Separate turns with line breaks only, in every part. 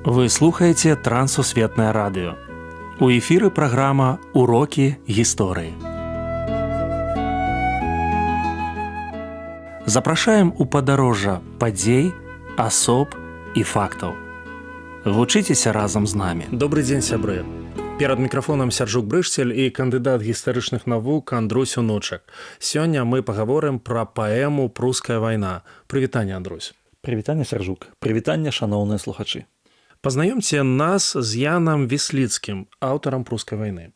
Вы слухаеце Трансусветнае радыё. У эфіры праграма «Урокі гісторыі». Запрашаем у падарожжа падзей, асоб і фактаў. Вучыцеся разам з намі. Добрый дзень, сябры. Перад мікрафонам Сяржук Брышцель і кандыдат гістарычных навук Андрусь Унучак. Сёння мы пагаворым пра паэму «Пруская вайна». Прывітанне, Андрусь.
Прывітанне, Сяржук. Прывітанне, шаноўныя слухачы.
Пазнаёмце нас з Янам Вісліцкім, аўтарам «Прускай вайны».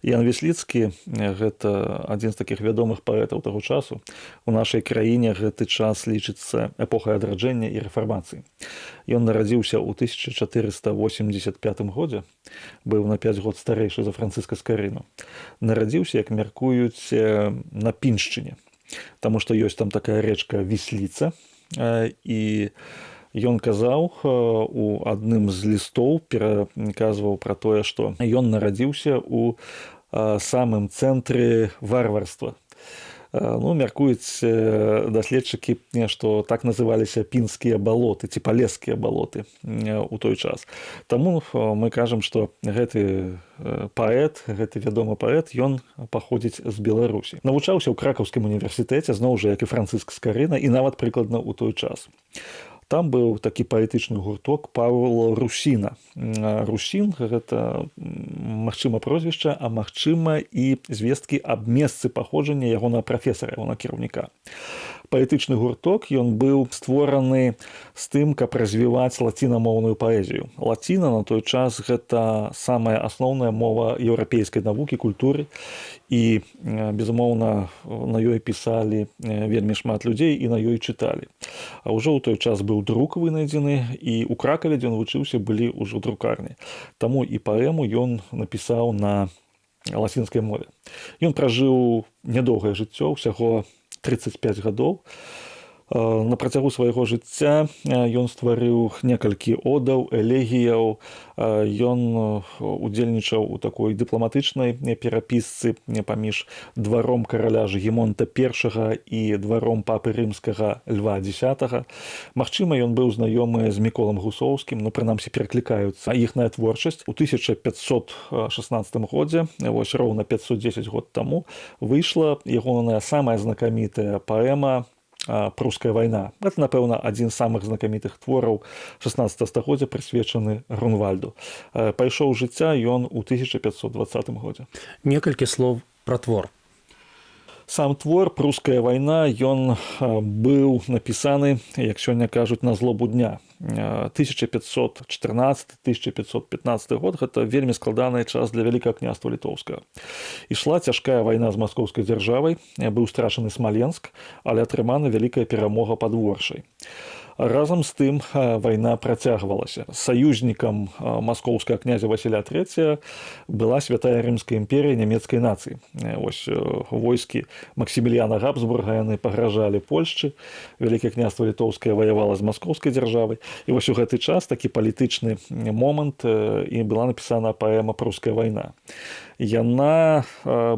Ян Вісліцкі – гэта адзін з такіх вядомых паэтаў таго часу. У нашай краіне гэты час лічыцца эпохай адраджэння і рэфармацыі. Ён нарадзіўся ў 1485 годзе, быў на 5 год старэйшы за Францыска Скарыну. Нарадзіўся, як мяркуюць, на Піншчыне, таму што ёсць там такая рэчка Вісліца, і ён казаў у адным з лістоў, пераказваў пра тое, што ён нарадзіўся ў самым цэнтры варварства. Мяркуюць даследчыкі, што так называліся пінскія балоты ці палескія балоты ў той час. Таму мы кажам, што гэты паэт, гэты вядомы паэт, ён паходзіць з Беларусі. Навучаўся ў Кракаўскім універсітэце, зноў жа, як і Францыск Скарына, і нават прыкладна ў той час. Там быў такі паэтычны гурток Паўла Русіна. Русін – гэта, магчыма, прозвішча, а магчыма і звесткі аб месцы паходжання ягонага прафесара, ягонага кіраўніка. Паэтычны гурток, ён быў створаны з тым, каб развіваць лацінамоўную паэзію. Лаціна на той час – гэта самая асноўная мова еўрапейскай навукі, культуры, і, безумоўна, на ёй пісалі вельмі шмат людзей і на ёй чыталі. А ўжо ў той час быў друк вынайдзены, і ў Кракаве, дзе ён вучыўся, былі ўжо друкарні. Таму і паэму ён напісаў на лацінскай мове. Ён пражыў нядоўгае жыццё, усяго 35 гадоў. На працягу свайго жыцця ён стварыў некалькі одаў, элегіяў. Ён удзельнічаў у такой дыпламатычнай перапісцы паміж дваром караля Жыгімонта I і дваром папы рымскага Льва X. Магчыма, ён быў знаёмы з Міколам Гусоўскім, прынамсі пераклікаюцца іхная творчасць. У 1516 годзе, вось роўна 510 год таму, выйшла ягоная самая знакамітая паэма «Пруская вайна». Гэта, напэўна, адзін з самых знакамітых твораў 16 стагоддзя, прысвечаны Грунвальду. Пайшоў з жыцця ён у 1520 годзе.
Некалькі слоў пра твор.
Сам твор «Пруская вайна», ён быў напісаны, як сёння кажуць, на злобу дня. 1514-1515 год – гэта вельмі складаны час для Вялікага княства Літоўскага. Ішла цяжкая вайна з маскоўскай дзяржавай, быў страчаны Смаленск, але атрымана вялікая перамога пад Воршай. Разам з тым вайна працягвалася. Саюзнікам маскоўскага князя Васіля III была Святая Рымская імперія нямецкай нацыі. Ось войскі Максіміліяна Габсбурга, яны пагражалі Польшчы, Вялікае княства Літоўскае ваявала з маскоўскай дзяржавай. І вось у гэты час такі палітычны момант і была напісана паэма «Пруская вайна». Яна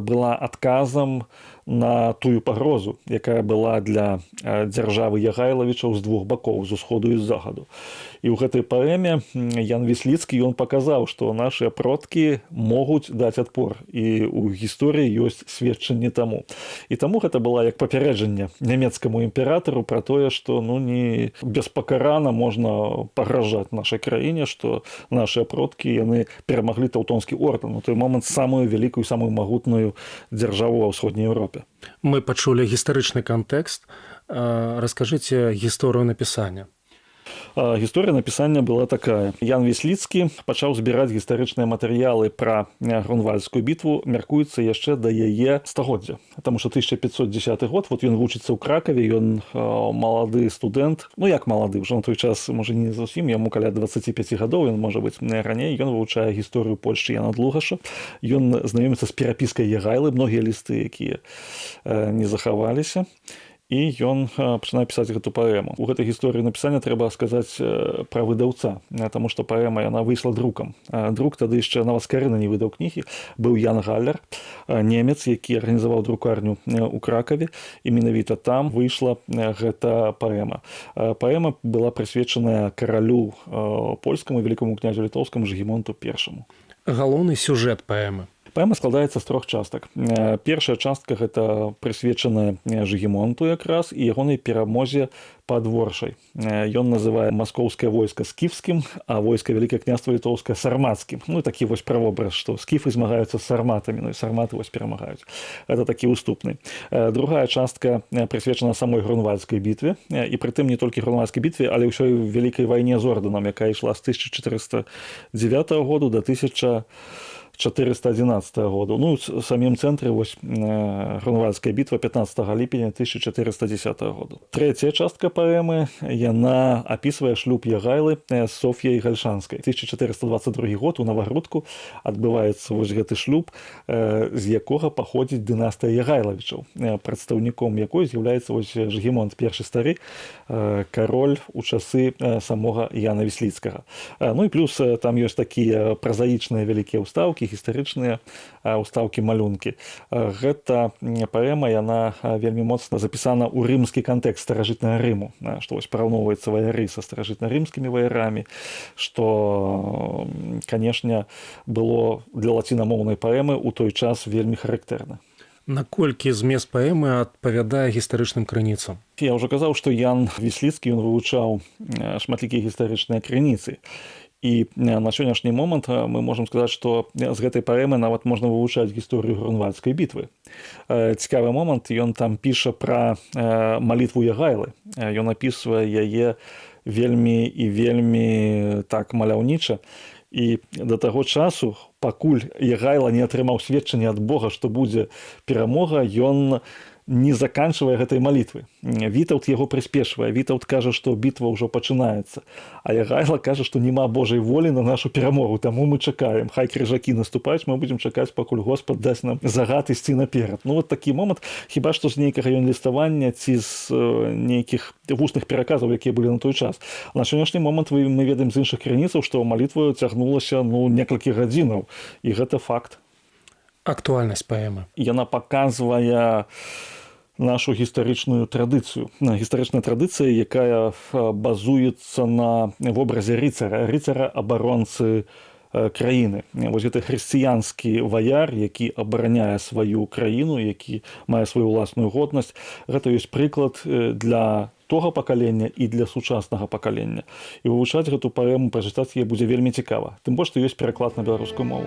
была адказам на тую пагрозу, якая была для дзяржавы Ягайлавічаў з двух бакоў, з усходу і з захаду. І ў гэтай паэме Ян Вісліцкі ён паказаў, што нашыя продкі могуць даць адпор, і ў гісторыі ёсць сведчанне таму. І таму гэта была як папярэджанне нямецкаму імператару пра тое, што не беспакарана можна пагражаць нашай краіне, што нашыя продкі яны перамаглі Таўтонскі ордэн, у той момант самую вялікую, самую магутную дзяржаву ва ўсходняй Еўропе.
Мы пачулі гістарычны кантэкст. Раскажыце гісторыю напісання.
Гісторыя напісання была такая. Ян Вісліцкі пачаў збіраць гістарычныя матэрыялы пра Грунвальдскую бітву, мяркуецца яшчэ да яе стагоддзя. Таму што 1510 год, ён вучыцца ў Кракаве, ён малады студэнт, як малады, ўжо на той час, можа, не зусім, яму каля 25 гадоў, ён, можа быць, раней, ён вывучае гісторыю Польшчы Яна Длугаша, ён знаёміцца з перапіскай Ягайлы, многія лісты, якія не захаваліся. і ён пачынае пісаць гэту паэму. У гэтай гісторыі напісання трэба сказаць пра выдаўца, таму што паэма яна выйшла друкам. Друк тады яшчэ нават Скарына не выдаў кнігі, быў Ян Галлер, немец, які арганізаваў друкарню ў Кракаве, і менавіта там выйшла гэта паэма. Паэма была прысвечаная каралю польскаму, вялікаму князю літоўскаму Жыгімонту I.
Галоўны сюжэт паэмы.
Паэма складаецца з 3 частак. Першая частка гэта прысвечаная Жыгімонту якраз і ягонай перамозе пад Воршай. Ён называе маскоўскае войска скіфскім, а войска Вялікае княства літоўскае сармацкім. Ну, такі вось правобраз, што скіфы змагаюцца з сарматамі, ну і сарматы вось перамагаюць. Гэта такі ўступны. Другая частка прысвечана самой Грунвальдскай бітве, і прытым не толькі Грунвальдскай бітве, але ўсёй вялікай вайне з ордэнам, якая ішла з 1409 году да 1411 году. Ну, в самім цэнтры вось Грунвальдская бітва 15 ліпеня 1410 году. Трэцяя частка паэмы, яна апісвае шлюб Ягайлы з Соф'яй Гальшанскай. 1422 год у Навагрудку адбываецца вось гэты шлюб, з якога паходзіць дынастыя Ягайлавічаў, прадстаўніком якой з'яўляецца вось Жыгімонт I стары, кароль у часы самога Яна Вісліцкага. Ну і плюс там ёсць такія празаічныя вялікія ўстаўкі, гістарычныя ўстаўкі, малюнкі. Гэта паэма, яна вельмі моцна запісана ў рымскі кантэкст старажытнага Рыму, што вось параўноўваецца ваяры са старажытна-рымскімі ваярамі, што, канешне, было для лацінамоўнай паэмы ў той час вельмі характэрна.
Наколькі змест паэмы адпавядае гістарычным крыніцам?
Я ўжо казаў, што Ян Вісліцкі, ён вывучаў шматлікія гістарычныя крыніцы. І на сённяшні момант мы можам сказаць, што з гэтай паэмы нават можна вывучаць гісторыю Грунвальдскай бітвы. Цікавы момант, ён там піша пра малітву Ягайлы. Ён апісвае яе вельмі і вельмі так маляўніча. І да таго часу, пакуль Ягайла не атрымаў сведчанне ад Бога, што будзе перамога, ён не заканчвае гэтай малітвы. Вітаўт яго прыспешвае. Вітаўт кажа, што бітва ўжо пачынаецца. А Ягайла кажа, што няма Божай волі на нашу перамогу, таму мы чакаем. Хай крыжакі наступаюць, мы будзем чакаць, пакуль Господ дасць нам загад ісці наперад. Ну, вот такі момант, хіба што з нейкага ён ліставання ці з нейкіх вусных пераказаў, якія былі на той час. На сённяшні момант мы ведаем з іншых крыніцаў, што малітва цягнулася некалькі гадзінаў, і гэта факт.
Актуальнасць паэмы.
Яна паказвае нашу гістарычную традыцыю. Гістарычная традыцыя, якая базуецца на вобразе рыцара-абаронцы краіны. Вось гэта хрысціянскі ваяр, які абараняе сваю краіну, які мае сваю ўласную годнасць. Гэта ёсць прыклад для того пакалення і для сучаснага пакалення. І вывучаць гэту паэму, прачытаць яе будзе вельмі цікава. Тым больш, што ёсць пераклад на беларускую мову.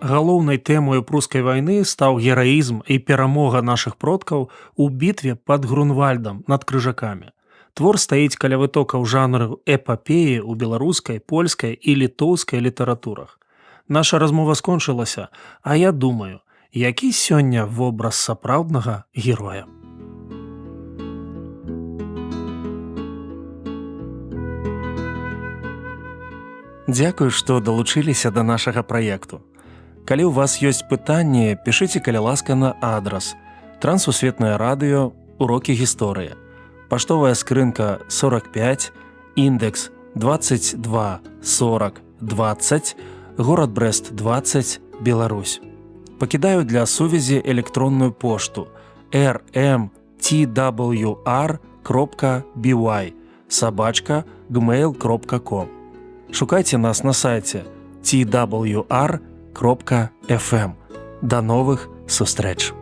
Галоўнай тэмою прускай вайны стаў гераізм і перамога нашых продкаў у бітве пад Грунвальдам над крыжакамі. Твор стаіць каля вытокаў жанру эпапеі ў беларускай, польскай і літоўскай літаратурах. Наша размова скончылася, а я думаю, які сёння вобраз сапраўднага героя? Дзякуй, што далучыліся да нашага праекту. Калі ў вас ёсць пытанні, пішыце, каля ласка, на адрас Трансусветнае радыё, урокі гісторыі. Паштовая скрынка 45, індекс 22 40 20, горад Брэст 20, Беларусь. Пакідаю для сувязі электронную пошту rmtwr.by@gmail.com. Шукайце нас на сайце twr.fm. До новых сустрэч!